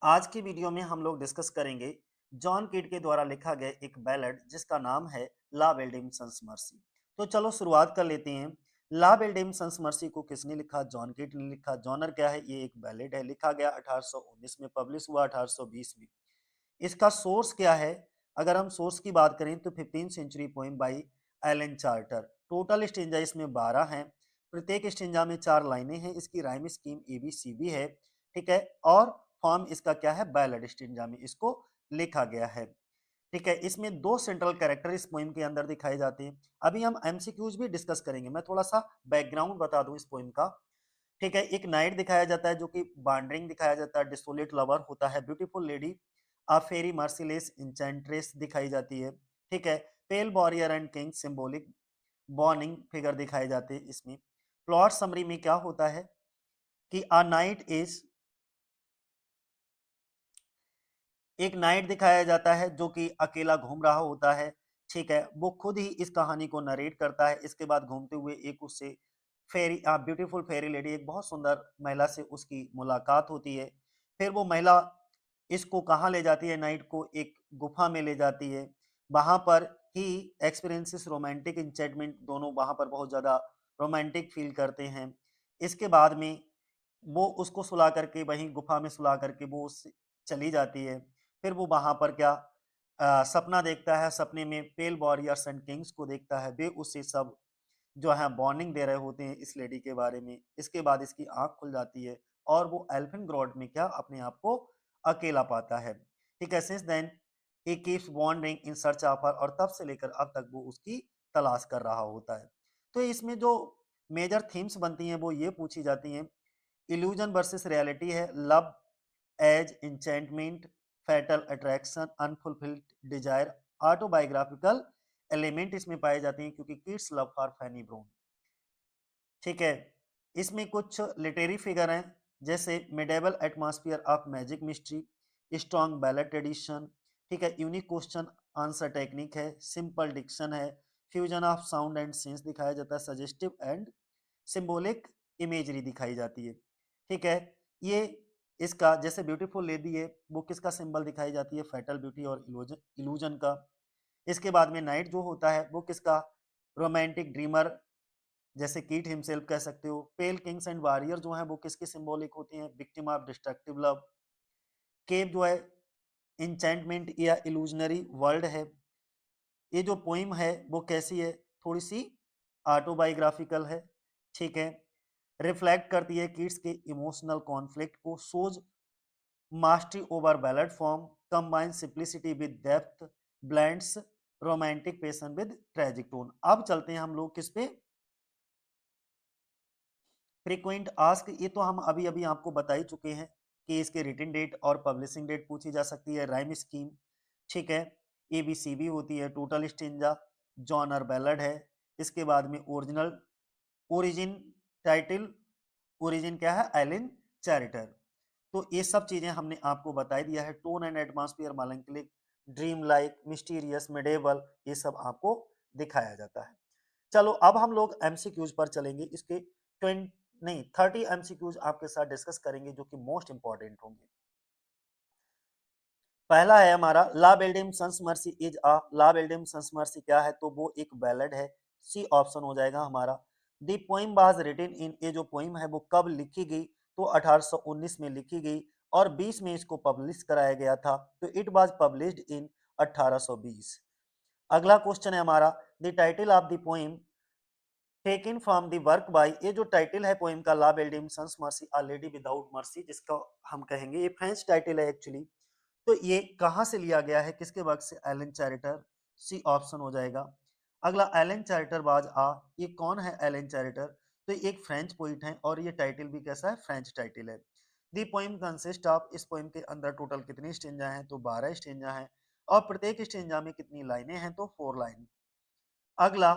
आज की वीडियो में हम लोग डिस्कस करेंगे जॉन किड के द्वारा लिखा गया एक बैलेड जिसका नाम है ला बेल्डेम सन्स मर्सी। तो चलो शुरुआत कर लेते हैं। ला बेल्डेम सन्स मर्सी को किसने लिखा? जॉन किड ने लिखा। जॉनर क्या है? ये एक बैलेड है, लिखा गया 1819 में, पब्लिश हुआ 1820 में। इसका सोर्स क्या है? अगर हम सोर्स की बात करें तो 15th century poem by Alain Chartier. Total stanza इसमें 12 हैं। प्रत्येक स्टेंजा में 4 लाइनें हैं। इसकी राइम स्कीम ABCB है, ठीक है। और फॉर्म इसका क्या है? बैलेड स्टेंजा में इसको लिखा गया है, ठीक है। इसमें दो सेंट्रल कैरेक्टर इस पोइम के अंदर दिखाए जाते हैं। अभी हम एमसीक्यूज भी डिस्कस करेंगे। मैं थोड़ा सा बैकग्राउंड बता दूं इस पोइम का, ठीक है। एक नाइट दिखाया जाता है जो कि वांडरिंग दिखाया जाता है, डिसोलेट लवर होता है, beautiful lady, a faery merciless enchantress दिखाई जाती है, ठीक है। Pale warrior and king symbolic burning figure दिखाए जाते हैं इसमें। प्लॉट समरी में क्या होता है कि अ नाइट इज, एक नाइट दिखाया जाता है जो कि अकेला घूम रहा होता है, ठीक है। वो खुद ही इस कहानी को नरेट करता है। इसके बाद घूमते हुए एक उससे फेरी, ब्यूटीफुल फेरी लेडी, एक बहुत सुंदर महिला से उसकी मुलाकात होती है। फिर वो महिला इसको कहाँ ले जाती है? नाइट को एक गुफा में ले जाती है। वहां पर ही एक्सपीरियंसेस रोमांटिक इंचेटमेंट, दोनों वहां पर बहुत ज्यादा रोमांटिक फील करते हैं। इसके बाद में वो उसको सुला करके, वहीं गुफा में सुला करके वो उससे चली जाती है। फिर वो वहां पर क्या सपना देखता है। सपने में पेल वॉरियर्स एंड किंग्स को देखता है। वे उससे सब जो है वार्निंग दे रहे होते हैं इस लेडी के बारे में। इसके बाद इसकी आंख खुल जाती है और वो एल्फिन ग्रोड में क्या अपने आप को अकेला पाता है, ठीक है। Since then he keeps wandering in search of her, और तब से लेकर अब तक वो उसकी तलाश कर रहा होता है। तो इसमें जो मेजर थीम्स बनती हैं वो ये पूछी जाती हैं। इल्यूजन वर्सेस रियलिटी है, love as enchantment, fatal attraction, unfulfilled desire, autobiographical element इसमें पाए जाते हैं क्योंकि Keats love for Fanny Brawne, ठीक है। इसमें कुछ लिटरेरी फिगर हैं जैसे medieval atmosphere of magic mystery, strong ballad tradition, ठीक है। यूनिक क्वेश्चन आंसर टेक्निक है, सिंपल डिक्शन है, fusion of sound and sense दिखाया जाता है, सजेस्टिव एंड सिंबॉलिक इमेजरी दिखाई जाती है, ठीक है। ये इसका जैसे ब्यूटीफुल लेडी है, वो किसका सिंबल दिखाई जाती है? फैटल ब्यूटी और इल्यूजन, इल्यूजन का। इसके बाद में नाइट जो होता है वो किसका? रोमांटिक ड्रीमर, जैसे कीट हिमसेल्फ कह सकते हो। पेल किंग्स एंड वॉरियर जो हैं वो किसके सिंबॉलिक होते हैं? Victim of destructive love. Cave जो है इंचेंटमेंट या इल्यूजनरी वर्ल्ड है। ये जो पोइम है वो कैसी है? थोड़ी सी ऑटोबायोग्राफिकल है, ठीक है। रिफ्लेक्ट करती है किड्स के इमोशनल कॉन्फ्लिक्ट को, shows mastery over ballad form, combine simplicity with depth, blends romantic passion with tragic tone. अब चलते हैं हम लोग किस पे? Frequent ask. ये तो हम अभी अभी आपको बता ही चुके हैं कि इसके रिटन डेट और पब्लिशिंग डेट पूछी जा सकती है। राइम स्कीम, ठीक है, ABCB होती है। टोटल स्टेंजा, जॉनर बैलड है। इसके बाद में ओरिजिनल, ओरिजिन, टाइटल, ओरिजिन क्या है? Alain Chartier. तो ये सब चीजें हमने आपको बता दिया है। Tone and atmosphere, melancholic, dream like, mysterious, medieval, ये सब आपको दिखाया जाता है। चलो अब हम लोग एमसीक्यूज पर चलेंगे। इसके 20 नहीं 30 एमसीक्यूज आपके साथ डिस्कस करेंगे जो कि मोस्ट इंपॉर्टेंट होंगे। पहला है हमारा La Belle Dame sans Merci is a, La Belle Dame sans Merci क्या है? तो वो एक बैलेड है। सी ऑप्शन हो जाएगा हमारा। दी पोइम वाज रिटन इन, ये जो पोइम है वो कब लिखी गई? तो 1819 में लिखी गई और 20 में इसको पब्लिश कराया गया था। तो इट वाज पब्लिश्ड इन 1820। अगला क्वेश्चन है हमारा, the title of the poem taken from the work by, ये जो टाइटल है पोइम का, La Belle Dame sans Merci a lady without mercy, जिसका हम कहेंगे ये फ्रेंच टाइटल है एक्चुअली। तो ये कहाँ से लिया गया है? किसके वर्क से? एलन चैरिटर। सी ऑप्शन हो जाएगा। अगला, एलन चैरिटर बाज आ, ये कौन है एलन चैरिटर? तो ये एक फ्रेंच पोइट है और ये टाइटल भी कैसा है? फ्रेंच टाइटल है। दी पोइम कंसिस्ट ऑफ, इस पोइम के अंदर टोटल कितनी स्टेंजा हैं? तो 12 स्टेंजा हैं। और प्रत्येक स्टेंजा में कितनी लाइनें हैं? तो 4 लाइन। अगला,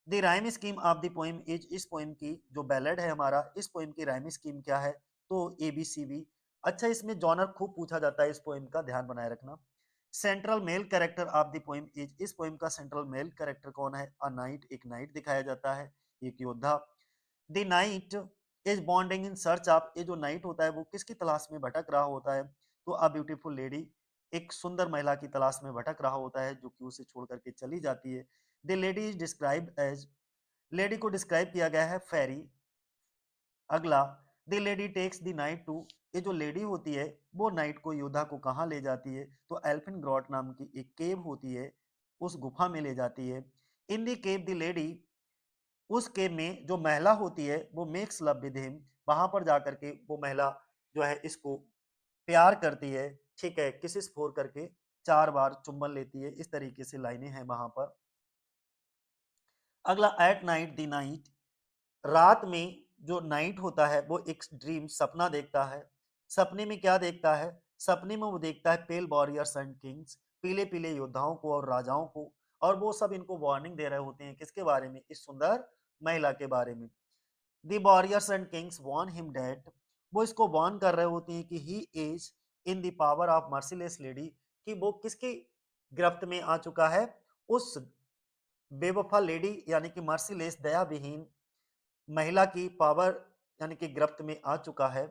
the rhyme scheme of the poem is, इस पोइम की जो बैलेड है हमारा, इस पोइम की राइम स्कीम क्या है? तो ABCB। अच्छा, इसमें जॉनर खूब पूछा जाता है इस पोइम का, ध्यान बनाए रखना। Central male character of the poem is, इस पोइम का सेंट्रल मेल कैरेक्टर कौन है? अ नाइट, एक नाइट दिखाया जाता है, एक योद्धा। The night is bonding in search of, ये जो नाइट होता है वो किसकी तलाश में भटक रहा होता है? तो अ ब्यूटीफुल लेडी एक सुंदर महिला की तलाश में भटक रहा होता है जो कि उसे छोड़ करके चली जाती है। The lady is described as, lady को डिस्क्राइब किया गया है फेरी। अगला, the lady takes the knight to, ये जो लेडी होती है वो नाइट को योद्धा को कहाँ ले जाती है, तो एल्फिन ग्रॉट नाम की एक केव होती है, उस गुफा में ले जाती है। इन दी केव द लेडी, उस केव में जो महिला होती है वो मेक्स लव विद हिम, वहां पर जाकर के वो महिला जो है इसको प्यार करती है, ठीक है, किसिस फोर करके 4 बार चुंबन लेती है, इस तरीके से लाइनें हैं वहां पर। अगला, एट नाइट द नाइट, रात में जो नाइट होता है वो एक ड्रीम सपना देखता है। सपने में क्या देखता है, सपने में वो देखता है पेल वॉरियर्स एंड किंग्स, पीले पीले योद्धाओं को और राजाओं को, और वो सब इनको वार्निंग दे रहे होते हैं, किसके बारे में, इस सुंदर महिला के बारे में। The warriors and kings warn him that, वो इसको वार्न कर रहे होते हैं कि he is in the power of merciless lady, कि वो किसकी गिरफ्त में आ चुका है, उस बेवफा लेडी यानी कि मर्सीलेस दया विहीन महिला की पावर यानी कि गिरफ्त में आ चुका है।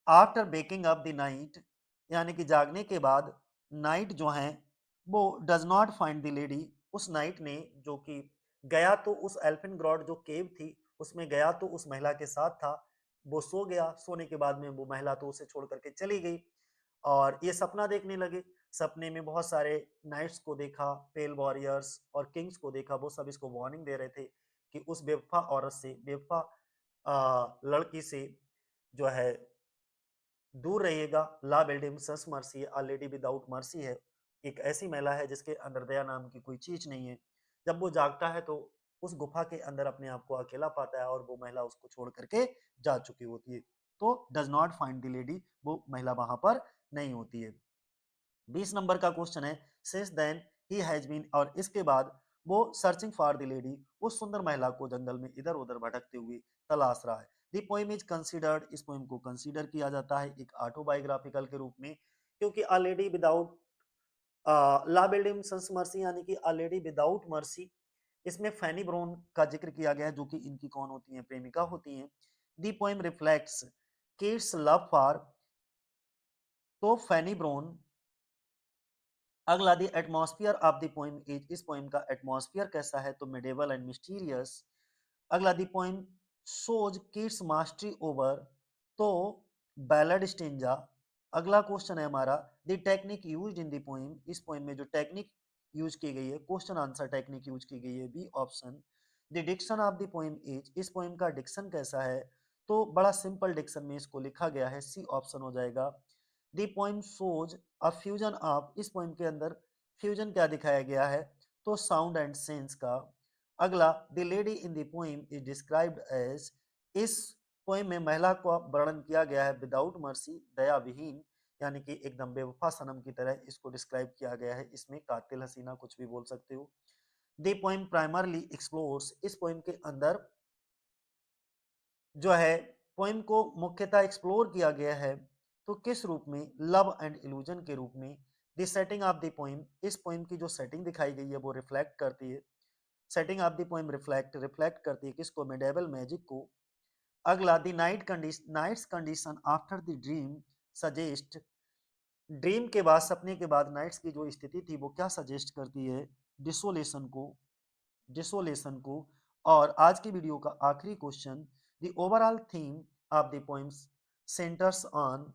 After baking up the night, यानी कि जागने के बाद नाइट जो है वो does not find the lady, उस नाइट ने जो कि गया तो उस एल्फिन ग्रॉड जो केव थी उसमें गया तो उस महिला के साथ था, वो सो गया, सोने के बाद में वो महिला तो उसे छोड़ करके चली गई, और ये सपना देखने लगे। सपने में बहुत सारे नाइट्स को देखा, पेल वॉरियर्स और किंग्स को देखा, वो सब इसको वार्निंग दे रहे थे कि उस बेवफा औरत से, बेवफा लड़की से जो है दूर रहिएगा। ला बेल्डिम सस Merci, a lady without mercy है, एक ऐसी महिला है जिसके अंदर दया नाम की कोई चीज नहीं है। जब वो जागता है तो उस गुफा के अंदर अपने आप को अकेला पाता है और वो महिला उसको छोड़ करके जा चुकी होती है, तो does not find the lady, वो महिला वहां पर नहीं होती है। 20 नंबर का क्वेश्चन है, since then he has been, और इसके बाद वो सर्चिंग फॉर द लेडी, उस सुंदर महिला को जंगल में इधर उधर भटकते हुए तलाश रहा है। द पोएम इज कंसीडर्ड, इस पोएम को कंसीडर किया जाता है एक ऑटोबायोग्राफिकल के रूप में, क्योंकि अ लेडी विदाउट ला बिल्डिंग सन्स मर्सी यानी कि अ लेडी विदाउट मर्सी, इसमें फैनी ब्रोन का जिक्र किया गया है जो कि इनकी कौन होती हैं, प्रेमिका होती हैं। The poem reflects kids love for, तो फैनी ब्रोन। अगला, the atmosphere of the poem is, इस पोएम का एटमॉस्फियर कैसा है, तो मेडिवल एंड मिस्टीरियस। अगला, the poem shows kids mastery over, तो बैलड स्टेंजा। अगला क्वेश्चन है हमारा, the technique used in the poem, इस पोएम में जो टेक्निक यूज की गई है, क्वेश्चन आंसर टेक्निक यूज की गई है, B option. The diction of the poem is, इस पोएम का डिक्शन कैसा है, तो बड़ा सिंपल डिक्शन में इसको लिखा गया है, सी ऑप्शन हो जाएगा। The poem shows a fusion of, इस पोएम के अंदर फ्यूजन क्या दिखाया गया है, तो साउंड एंड सेंस का। अगला, the lady in the poem is described as, इस पोएम में महिला का वर्णन किया गया है विदाउट मर्सी, दया विहीन, यानी कि एकदम बेवफा सनम की तरह इसको डिस्क्राइब किया गया है, इसमें कातिल हसीना कुछ भी बोल सकते हो। द पोएम प्राइमरली एक्सप्लोर्स, इस पोएम के अंदर जो है पोएम को मुख्यतः एक्सप्लोर किया गया है, तो किस रूप में, लव एंड इल्यूजन के रूप में। The setting of the poem, इस पोएम की जो सेटिंग दिखाई गई है वो रिफ्लेक्ट करती है, setting of the poem reflect reflect करती है किसको, मेडिएवल मैजिक को। अगला, the knight condition, knight's condition after the dream suggest, dream के बाद, सपने के बाद नाइट्स की जो स्थिति थी वो क्या सजेस्ट करती है, डिसोलेशन को, डिसोलेशन को। और आज की वीडियो का आखिरी question, the overall theme of the poems centres on,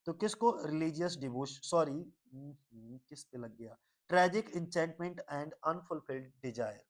तो किसको, रिलीजियस डिवोशन, सॉरी किस पे लग गया, tragic enchantment and unfulfilled Dzire.